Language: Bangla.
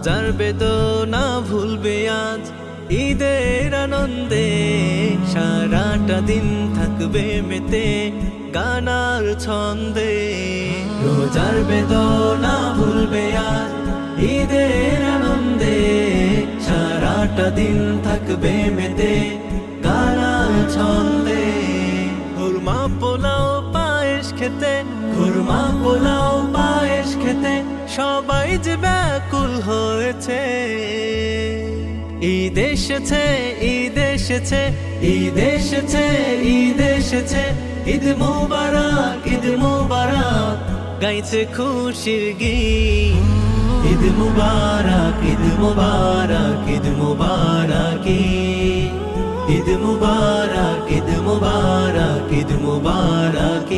রোজার বেদনা ভুলবে আজ ঈদের আনন্দে, সারাটা দিন থাকবে মেতে গানার ছন্দে। রোজার বেদনা ভুলবে আজ ঈদের আনন্দে, সারাটা দিন থাকবে মেতে গানার ছন্দে। খুরমা পোলাও পায়েস খেতে, খুরমা পোলাও পায়েস খেতে সবাই যে ব্যাকুল হয়েছে। ঈদ এসেছে, ঈদ এসেছে, ঈদ এসেছে, ঈদ এসেছে, ঈদ মুবারক, ঈদ মুবারক গাইছে খুশির গীত। ঈদ মুবারক, ঈদ মুবারক, ঈদ মুবারক, ঈদ মুবারক, ঈদ মুবারক, ঈদ মুবারক।